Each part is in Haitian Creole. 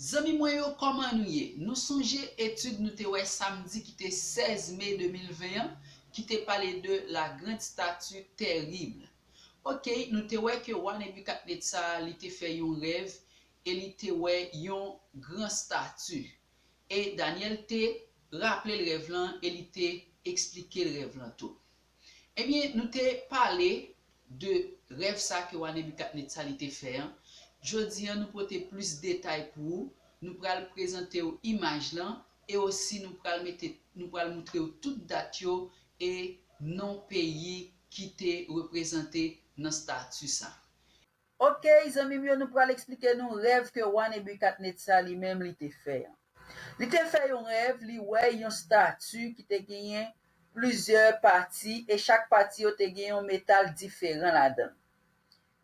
Zami mwen yo koman nou ye? Nou sonje etude nou te wè samedi ki te 16 mai 2021 ki te pale de la grande statue terrible. Ok, nou te wè ke Roi Nebukadnetsa li te fè yon rev e li te wè yon grand statue. E Daniel te rappele le rev lan e li te explike le rev lan tou. Ebyen nou te pale de rev sa ke Roi Nebukadnetsa li te fè. Jodi an nou pote plus detay pou ou, nou pral prezante ou imaj lan, e osi nou pral moutre ou tout dat yo e non peyi ki te reprezente nan statu sa. Ok, zami myo nou pral explike nou rev ke Roi Nebukadnetsa li menm li te fè. Li te fè yon rev, li wè yon statu ki te genyen plusieurs parti, e chak parti yo te genyen yon metal diferent la dan.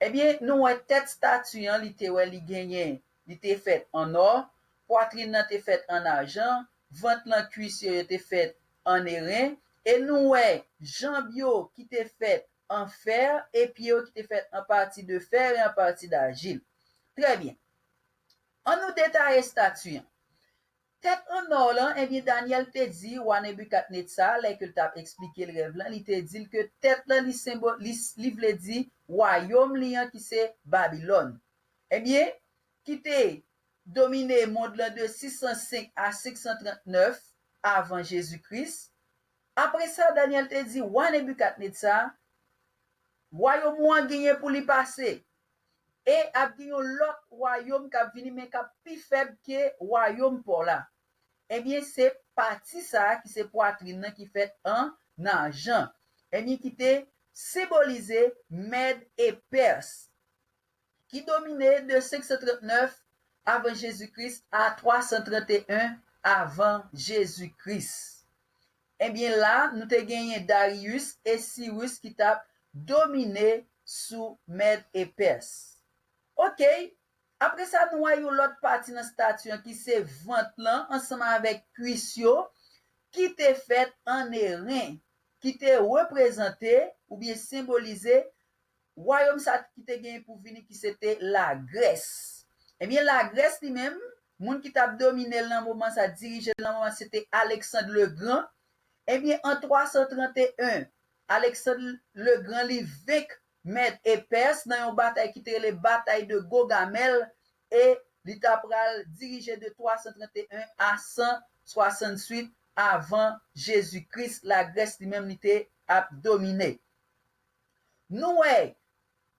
Ebyen, nou wè tèt statuyan li te wè li genyen, li te fèt en or, poitrine nan te fèt en arjan, vant lan kuisyo yo te fèt en eren, e nou wè jambyo ki te fèt en fer, e piyo ki te fèt en parti de fer e en parti d'argile. Trè bien. An nou detaye statuyan. Tèt en or lan, ebyen Daniel te di, Roi Nebukadnetsa, lè ke tap explike le rev lan, li te di ke tèt lan li vle di, royaume li an ki se Babylone. Ebyen, ki te domine monde lan de 605 à 639 avant Jésus-Christ. Apre sa, Daniel te di, Roi Nebukadnetsa, royaume wan genye pou li pase. E ap genyon lot royaume kap vini men kap pi feb ke royaume pou la. Ebyen, se pati sa ki se poitrine nan ki fet en arjan. Ebyen, ki te symbolize Mède et Perse, ki domine de 539 avant Jésus-Christ à 331 avant Jésus-Christ. Ebyen la, nou te genyen Darius et Cyrus ki tap domine sou Mède et Perse. Ok, apre sa nou a yon lot pati nan statuen ki se vant lan anseman avek kuisyo ki te fet en eren, ki te reprezente ou bien symbolize royaume sa ki te genye pou vini ki se te la Grèce. Ebyen la Grèce li men, moun ki tap domine lan mouman sa dirije lan mouman se te Alexandre le Grand. Ebyen en 331, Alexandre le Grand li vek Mède et Perse nan yon batay ki te le batay de Gogamel e li tapral dirije de 331 à 168 avant Jésus-Christ. La Grèce li même li te ap domine. Nou wè,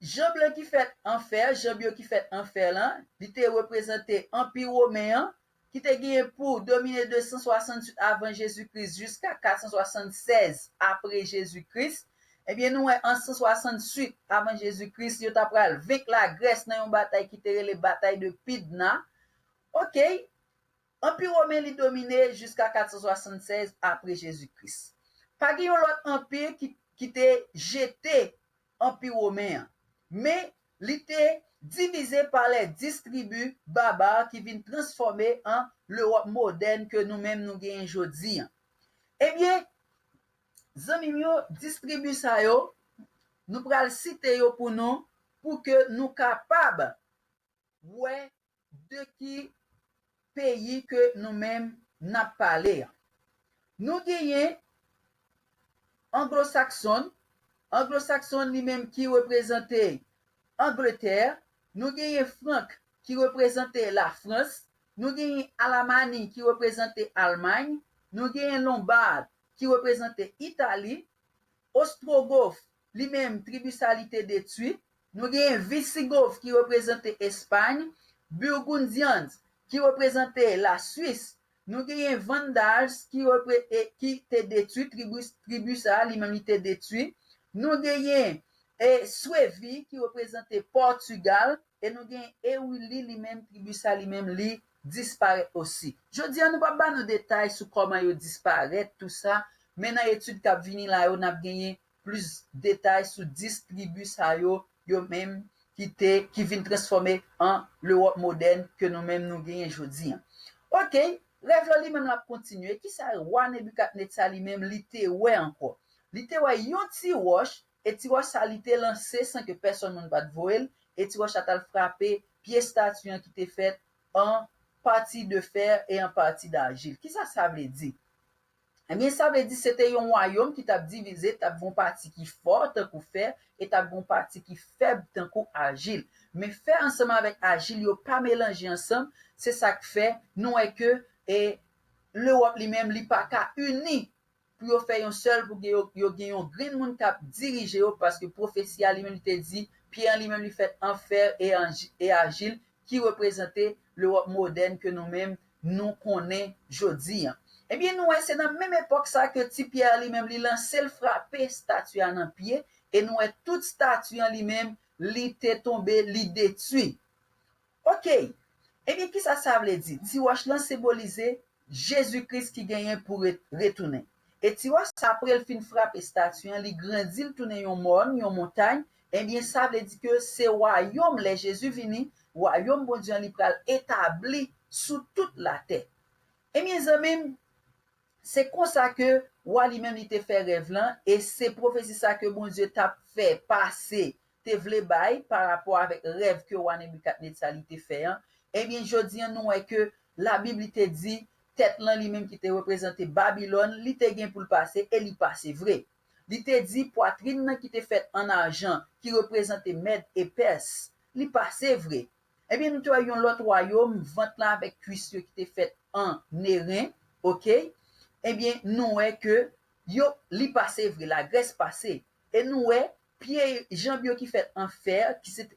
jambyo ki fèt en fer lan, li te reprezente Empire Romain ki te genye pou domine de 168 avant Jésus-Christ jusqu'à 476 après Jésus-Christ. Ebyen nou en 168 avant Jésus-Christ, yo tapral vek la Grèce nan yon batay ki te le batay de Pydna. Ok, Empire Romain li domine jusqu'à 476 après Jésus-Christ. Pa gen yon lot empire ki te jete Empire Romain, mais li te divisé par les 10 tribus barbares qui vin transformer en l'Europe moderne que nous mêmes nous gen jodi. Ebyen, zami yo, distribu sa yo, nou pral cite yo pou nou, pou ke nou kapab wè de ki peyi ke nou men nap pale. Nou genyen Anglo-Saxon li men ki reprezente Angleterre, nou genyen Frank ki reprezente la France, nou genyen Alamani ki reprezente Allemagne, nou genyen Lombard ki reprezente Italie, Ostrogoth li même tribu sa li te détruit, nou gen Visigoth ki reprezente Espagne, Burgundians ki reprezente la Suisse, nou gen Vandals ki te détruit, tribu sa li même li te détruit, nou gen Suevi ki reprezente Portugal, et nou gen Ewili li même tribu sa li même li disparaît aussi. Jodi an nou pa ba nou detay sou koman yo disparaît tout ça, men nan etude kap vini la yo nap genye plus detay sou 10 tribus sa yo même ki vin transformer en l'Europe moderne que nou même nou genye jodi. Ok, rev li même la continue, ki sa Roi Nebukadnetsa li même li te wè anko. Li te wè yon ti roche, et ti roche sa li te lancé sans que personne moun bat voel, et ti roche sa tal frappé pied statuant ki te fait en partie de fer et en partie d'argile. Qui ça veut dire? Eh bien, ça veut dire que c'était un royaume qui t'a divisé, t'as une partie qui forte tant qu'on fer et t'as une partie qui faible tant qu'on agile. Mais faire ensemble avec agile, yo pas mélanger ensemble, c'est ça que fait, non est que et l'Europe lui-même li pas ka uni pour faire un seul pour yo gagner un grand monde qui diriger parce que prophétie lui-même te dit Pierre lui-même lui fait en fer et agile qui représentait l'Europe moderne que nous-mêmes nous connaissons aujourd'hui. Eh bien, nous, c'est dans la même époque ça que ti Pierre lui-même li lancé le frapper statue en pied et nous toute statue en lui-même li te tombé, li détruit. OK. Eh bien, qui ça veut dire? Ti wash lan symboliser Jésus-Christ qui gagne pour retourner. Et ti wash après le fin frapper statue, li grandit, le tourner yon montagne, eh bien, ça veut dire que c'est royaume, les Jésus vini, royaume bon Dieu li pral établi sous toute la terre. Et mes amis, c'est comme ça que roi lui-même il te fait rêve là et c'est prophétie ça que bon Dieu t'a fait passer te vle bail par rapport avec rêve que roi Nebukadnetsar il te fait. Eh bien, je dis nous est que la Bible te dit tête là lui-même qui te représenté Babylone, li te gain pour le passer et li passé vrai. Il te dit poitrine qui te fait en argent qui représentait Mède et Perse, li passé vrai. Eh bien, nous voyons l'autre royaume, ventre là avec cuisse qui te fait en airain, OK? Eh bien, nous est que yo li passé vrai, la Grèce passée. Et nous est pied jambio qui fait en fer,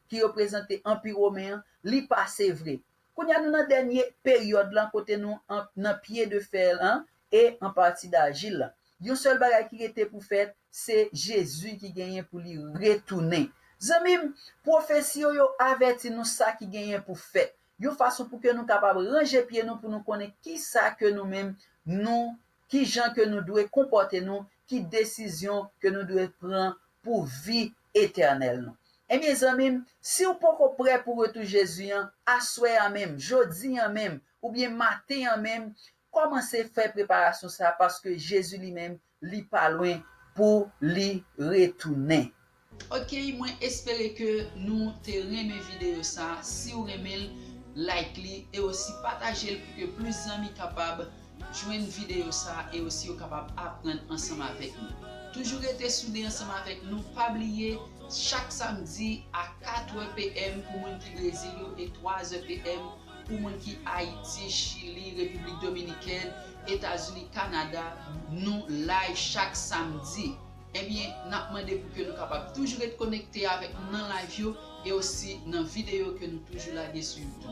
qui représentait Empire romain, li passé vrai. Quand y a nous dans dernière période là côté nous en pied de fer hein, et en partie d'argile. Yon seul bagage qui était pour faire, c'est Jésus qui gagne pour lui retourner. Zamim, prophétie yo averti nous ça qui gagne pour faire. Yon façon pour que nous capable ranger pied nous pour nous connaître qui ça que nous-mêmes nous qui gens que nous devons comporter nous, qui décision que nous devons prendre pour vie éternelle. Et mes amis, si vous pas prêt pour retour Jésus, à soir même, jeudi même, ou bien matin même, commencez à faire préparation ça parce que Jésus lui-même, lui pas loin pour lui retourner. Ok, moi espérer que nous te remet vidéo ça. Si vous aimez, like et aussi partager pour que plus d'amis capables joindre vidéo ça et aussi capable apprendre ensemble avec nous. Toujours rester soudés ensemble avec nous. Pas oublier chaque samedi à 4h PM pour moun qui Brésil et 3h PM pour moun qui Haïti, Chili, République Dominicaine, États-Unis, Canada. Nous live chaque samedi. Eh bien, n'a demandé pour que nous capables toujours être connectés avec nous dans la vidéo et aussi dans la vidéo que nous toujours là sur YouTube.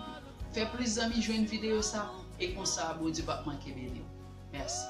Fait plus d'amis jouer une vidéo ça et comme ça, bon Dieu pas manquer vidéo. Merci.